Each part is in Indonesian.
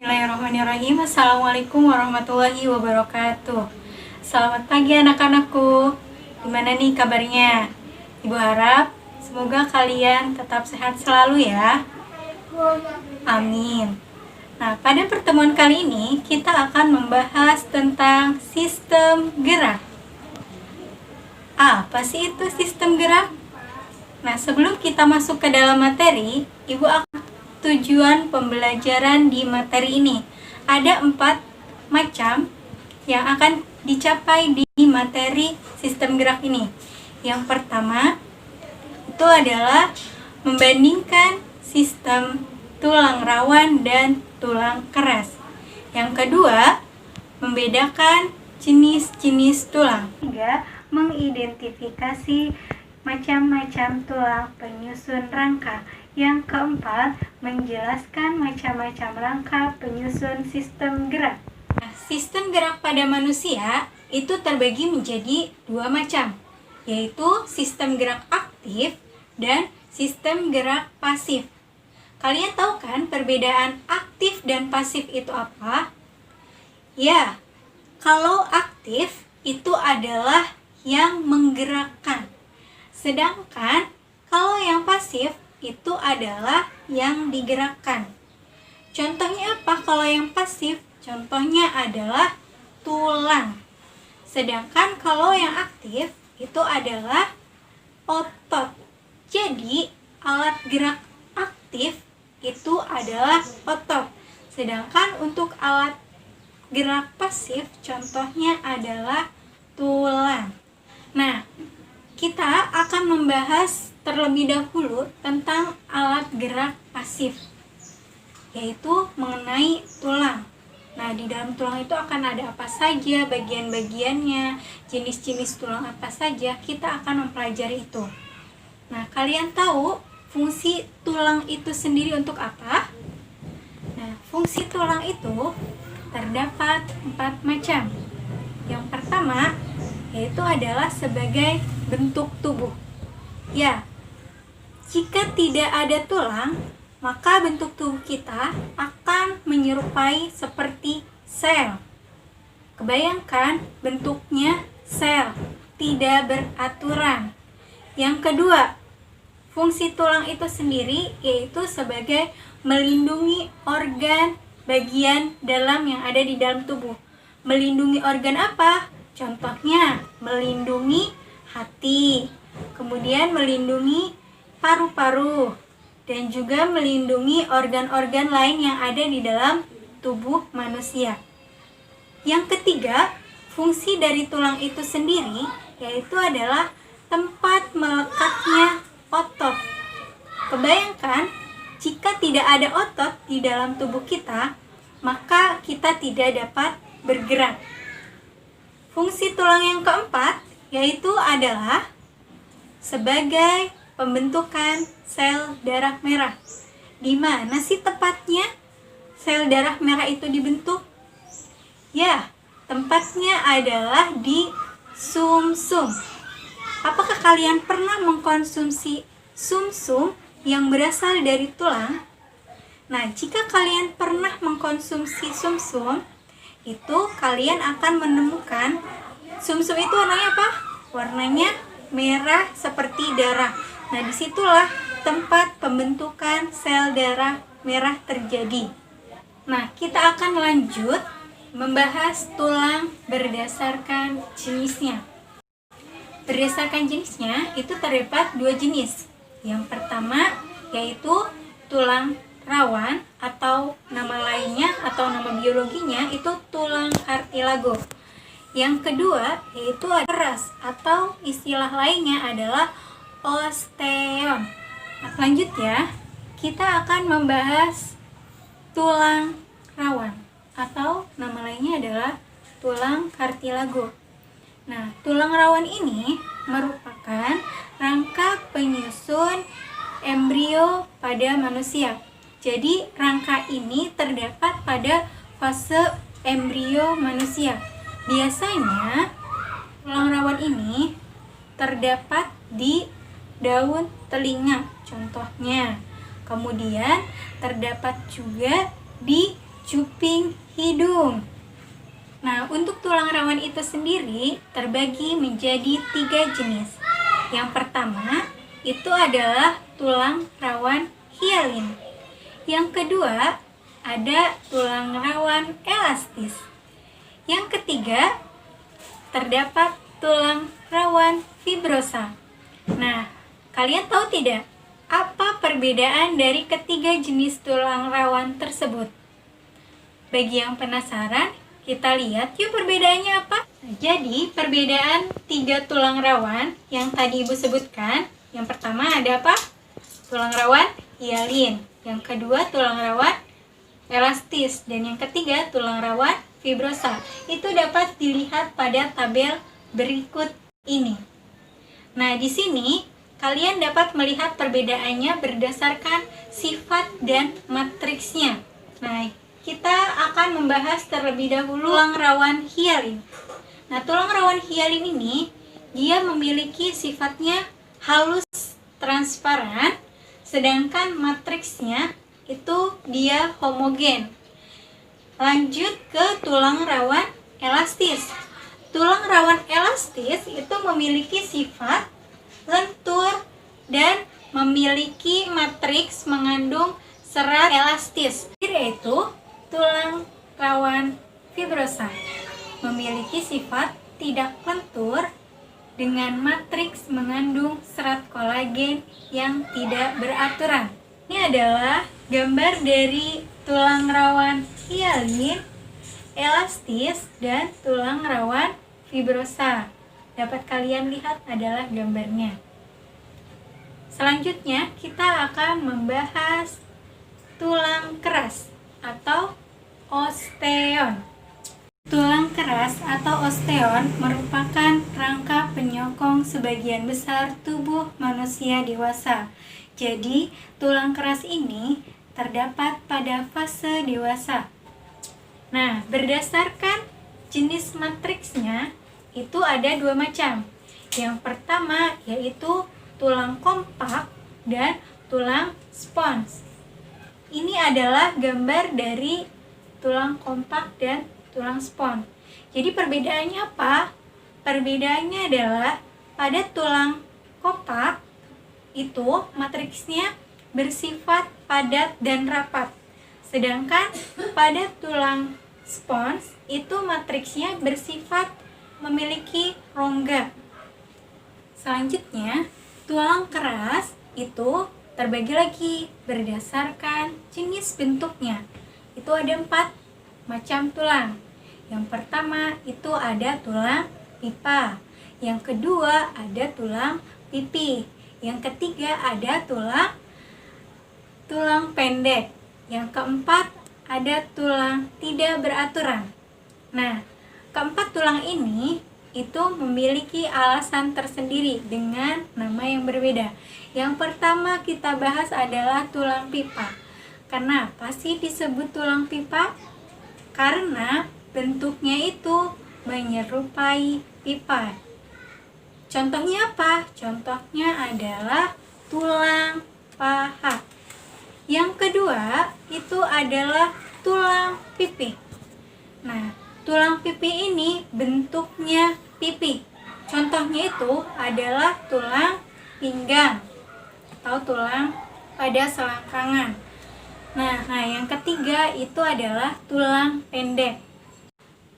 Bismillahirrahmanirrahim. Assalamualaikum warahmatullahi wabarakatuh. Selamat pagi anak-anakku. Gimana nih kabarnya? Ibu harap semoga kalian tetap sehat selalu ya. Amin. Nah, pada pertemuan kali ini kita akan membahas tentang sistem gerak. Apa sih itu sistem gerak? Nah, sebelum kita masuk ke dalam materi, Ibu akan tujuan pembelajaran di materi ini. Ada 4 macam yang akan dicapai di materi sistem gerak ini. Yang pertama itu adalah membandingkan sistem tulang rawan dan tulang keras. Yang kedua, membedakan jenis-jenis tulang. Tiga, mengidentifikasi macam-macam tulang penyusun rangka. Yang keempat, menjelaskan macam-macam rangka penyusun sistem gerak. Nah, sistem gerak pada manusia itu terbagi menjadi 2 macam, yaitu sistem gerak aktif dan sistem gerak pasif. Kalian tahu kan perbedaan aktif dan pasif itu apa? Ya, kalau aktif itu adalah yang menggerakkan. Sedangkan kalau yang pasif itu adalah yang digerakkan. Contohnya apa kalau yang pasif? Contohnya adalah tulang. Sedangkan kalau yang aktif itu adalah otot. Jadi alat gerak aktif itu adalah otot. Sedangkan untuk alat gerak pasif contohnya adalah tulang. Nah, kita akan membahas terlebih dahulu tentang alat gerak pasif, yaitu mengenai tulang. Nah, di dalam tulang itu akan ada apa saja bagian-bagiannya, jenis-jenis tulang apa saja, kita akan mempelajari itu. Nah, kalian tahu fungsi tulang itu sendiri untuk apa? Nah, fungsi tulang itu terdapat 4 macam. Yang pertama, yaitu adalah sebagai bentuk tubuh. Ya, jika tidak ada tulang, maka bentuk tubuh kita akan menyerupai seperti sel. Kebayangkan bentuknya sel, tidak beraturan. Yang kedua, fungsi tulang itu sendiri yaitu sebagai melindungi organ bagian dalam yang ada di dalam tubuh. Melindungi organ apa? Contohnya, melindungi hati, kemudian melindungi paru-paru, dan juga melindungi organ-organ lain yang ada di dalam tubuh manusia. Yang ketiga, fungsi dari tulang itu sendiri yaitu adalah tempat melekatnya otot. Kebayangkan, jika tidak ada otot di dalam tubuh kita, maka kita tidak dapat bergerak. Fungsi tulang yang keempat yaitu adalah sebagai pembentukan sel darah merah. Di mana sih tepatnya sel darah merah itu dibentuk? Ya, tempatnya adalah di sumsum. Apakah kalian pernah mengkonsumsi sumsum yang berasal dari tulang? Nah, jika kalian pernah mengkonsumsi sumsum, itu kalian akan menemukan sumsum itu warnanya apa? Warnanya merah seperti darah. Nah, disitulah tempat pembentukan sel darah merah terjadi. Nah, kita akan lanjut membahas tulang berdasarkan jenisnya. Berdasarkan jenisnya, itu terdapat 2 jenis. Yang pertama, yaitu tulang rawan atau nama lainnya atau nama biologinya itu tulang kartilago. Yang kedua yaitu keras atau istilah lainnya adalah osteon. Nah, lanjut ya, kita akan membahas tulang rawan atau nama lainnya adalah tulang kartilago. Nah, tulang rawan ini merupakan rangka penyusun embrio pada manusia. Jadi, rangka ini terdapat pada fase embrio manusia. Biasanya, tulang rawan ini terdapat di daun telinga, contohnya. Kemudian, terdapat juga di cuping hidung. Nah, untuk tulang rawan itu sendiri terbagi menjadi 3 jenis. Yang pertama, itu adalah tulang rawan hialin. Yang kedua, ada tulang rawan elastis. Yang ketiga, terdapat tulang rawan fibrosa. Nah, kalian tahu tidak apa perbedaan dari ketiga jenis tulang rawan tersebut? Bagi yang penasaran, kita lihat yuk perbedaannya apa. Jadi, perbedaan 3 tulang rawan yang tadi Ibu sebutkan, yang pertama ada apa? Tulang rawan hialin. Yang kedua, tulang rawan elastis. Dan yang ketiga, tulang rawan fibrosa. Itu dapat dilihat pada tabel berikut ini. Nah, di sini kalian dapat melihat perbedaannya berdasarkan sifat dan matriksnya. Nah, kita akan membahas terlebih dahulu tulang rawan hialin. Nah, tulang rawan hialin ini dia memiliki sifatnya halus transparan, sedangkan matriksnya itu dia homogen. Lanjut ke tulang rawan elastis. Tulang rawan elastis itu memiliki sifat lentur dan memiliki matriks mengandung serat elastis, yaitu tulang rawan fibrosa memiliki sifat tidak lentur dengan matriks mengandung serat kolagen yang tidak beraturan. Ini adalah gambar dari tulang rawan hialin, elastis, dan tulang rawan fibrosa. Dapat kalian lihat adalah gambarnya. Selanjutnya kita akan membahas tulang keras atau osteon. Tulang keras atau osteon merupakan rangka penyokong sebagian besar tubuh manusia dewasa. Jadi, tulang keras ini terdapat pada fase dewasa. Nah, berdasarkan jenis matriksnya, itu ada 2 macam. Yang pertama yaitu tulang kompak dan tulang spons. Ini adalah gambar dari tulang kompak dan tulang spons. Jadi perbedaannya apa? Perbedaannya adalah pada tulang kompak itu matriksnya bersifat padat dan rapat. Sedangkan pada tulang spons itu matriksnya bersifat memiliki rongga. Selanjutnya, tulang keras itu terbagi lagi berdasarkan jenis bentuknya. Itu ada 4 macam tulang. Yang pertama itu ada tulang pipa. Yang kedua ada tulang pipi. Yang ketiga ada tulang pendek. Yang keempat ada tulang tidak beraturan. Nah, keempat tulang ini itu memiliki alasan tersendiri dengan nama yang berbeda. Yang pertama kita bahas adalah tulang pipa. Kenapa sih disebut tulang pipa? Karena bentuknya itu menyerupai pipa. Contohnya apa? Contohnya adalah tulang paha. Yang kedua itu adalah tulang pipi. Nah, tulang pipi ini bentuknya pipi. Contohnya itu adalah tulang pinggang atau tulang pada selangkangan. Nah, yang ketiga itu adalah tulang pendek.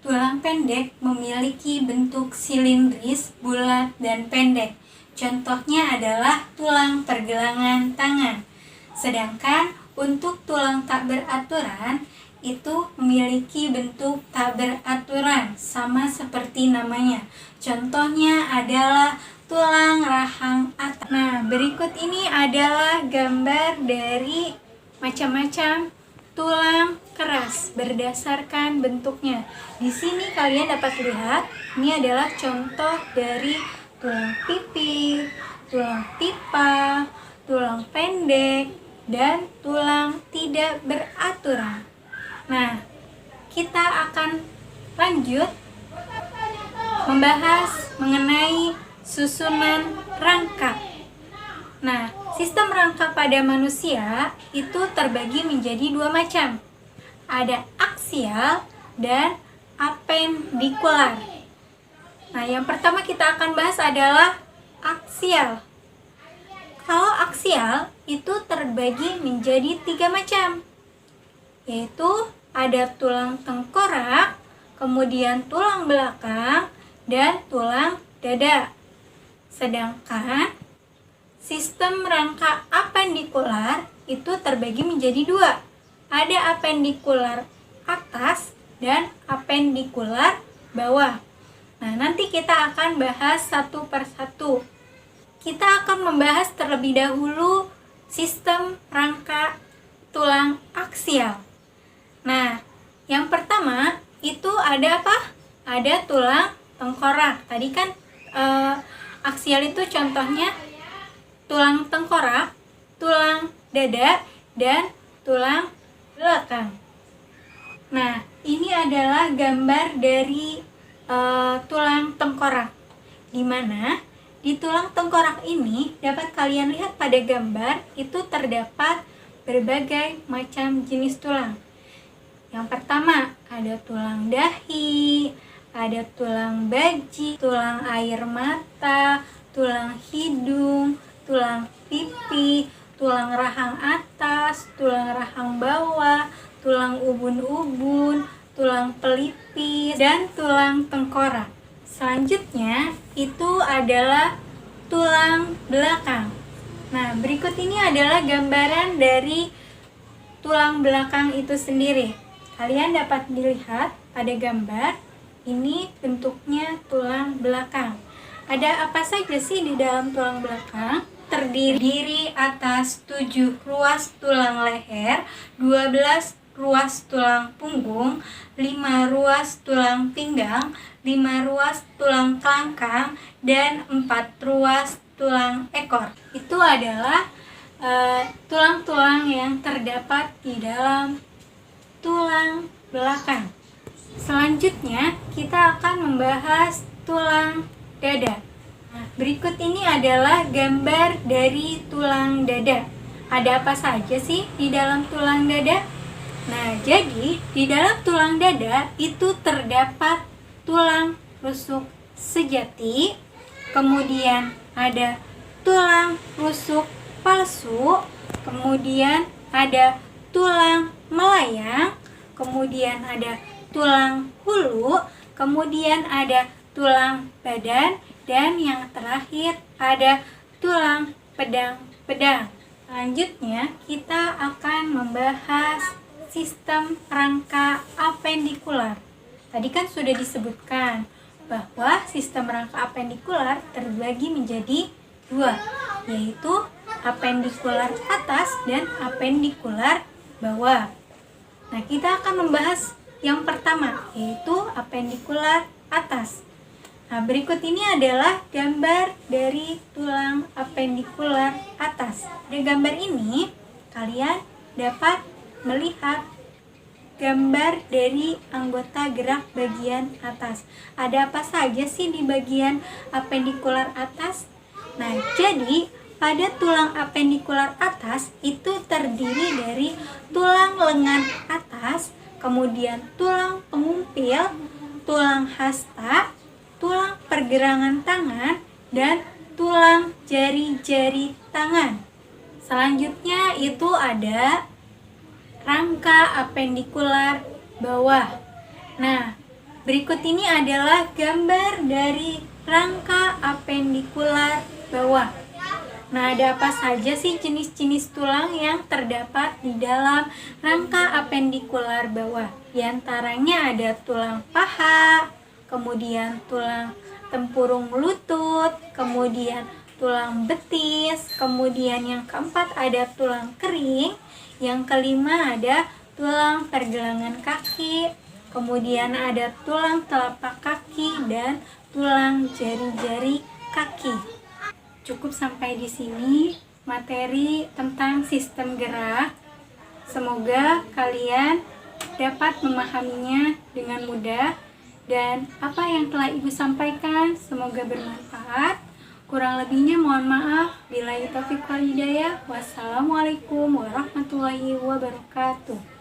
Tulang pendek memiliki bentuk silindris, bulat, dan pendek. Contohnya adalah tulang pergelangan tangan. Sedangkan untuk tulang tak beraturan itu memiliki bentuk tak beraturan, sama seperti namanya. Contohnya adalah tulang rahang atas. Nah, berikut ini adalah gambar dari macam-macam tulang keras berdasarkan bentuknya. Di sini kalian dapat lihat, ini adalah contoh dari tulang pipi, tulang pipa, tulang pendek, dan tulang tidak beraturan. Nah, kita akan lanjut membahas mengenai susunan rangka. Nah, sistem rangka pada manusia itu terbagi menjadi 2 macam. Ada aksial dan apendikular. Nah, yang pertama kita akan bahas adalah aksial. Kalau aksial itu terbagi menjadi 3 macam, yaitu ada tulang tengkorak, kemudian tulang belakang, dan tulang dada. Sedangkan sistem rangka apendikular itu terbagi menjadi 2. Ada apendikular atas dan apendikular bawah. Nah, nanti kita akan bahas satu persatu. Kita akan membahas terlebih dahulu sistem rangka tulang aksial. Nah, yang pertama itu ada apa? Ada tulang tengkorak. Tadi kan aksial itu contohnya tulang tengkorak, tulang dada, dan tulang belakang. Nah, ini adalah gambar dari tulang tengkorak, di mana di tulang tengkorak ini dapat kalian lihat pada gambar itu terdapat berbagai macam jenis tulang. Yang pertama ada tulang dahi, ada tulang baji, tulang air mata, tulang hidung, tulang pipi, tulang rahang atas, tulang rahang bawah, tulang ubun-ubun, tulang pelipis, dan tulang tengkorak. Selanjutnya itu adalah tulang belakang. Nah, berikut ini adalah gambaran dari tulang belakang itu sendiri. Kalian dapat dilihat pada gambar ini bentuknya tulang belakang. Ada apa saja sih di dalam tulang belakang? Terdiri atas 7 ruas tulang leher, 12 ruas tulang punggung, 5 ruas tulang pinggang, 5 ruas tulang kelangkang, dan 4 ruas tulang ekor. Itu adalah tulang-tulang yang terdapat di dalam tulang belakang. Selanjutnya kita akan membahas tulang dada. Nah, berikut ini adalah gambar dari tulang dada. Ada apa saja sih di dalam tulang dada? Nah, jadi di dalam tulang dada itu terdapat tulang rusuk sejati, kemudian ada tulang rusuk palsu, kemudian ada tulang melayang, kemudian ada tulang hulu, kemudian ada tulang badan, dan yang terakhir ada tulang pedang-pedang. Selanjutnya kita akan membahas sistem rangka apendikular. Tadi kan sudah disebutkan bahwa sistem rangka apendikular terbagi menjadi 2, yaitu apendikular atas dan apendikular bawah. Nah, kita akan membahas yang pertama, yaitu apendikular atas. Nah, berikut ini adalah gambar dari tulang apendikular atas. Di gambar ini, kalian dapat melihat gambar dari anggota gerak bagian atas. Ada apa saja sih di bagian apendikular atas? Nah, jadi pada tulang apendikular atas itu terdiri dari tulang lengan atas, kemudian tulang pengumpil, tulang hasta, tulang pergelangan tangan, dan tulang jari-jari tangan. Selanjutnya itu ada rangka apendikular bawah. Nah, berikut ini adalah gambar dari rangka apendikular bawah. Nah, ada apa saja sih jenis-jenis tulang yang terdapat di dalam rangka apendikular bawah? Di antaranya ada tulang paha, kemudian tulang tempurung lutut, kemudian tulang betis, kemudian yang keempat ada tulang kering, yang kelima ada tulang pergelangan kaki, kemudian ada tulang telapak kaki, dan tulang jari-jari kaki. Cukup sampai di sini materi tentang sistem gerak. Semoga kalian dapat memahaminya dengan mudah, dan apa yang telah Ibu sampaikan semoga bermanfaat. Kurang lebihnya mohon maaf. Billahi taufiq wal hidayah. Wassalamualaikum warahmatullahi wabarakatuh.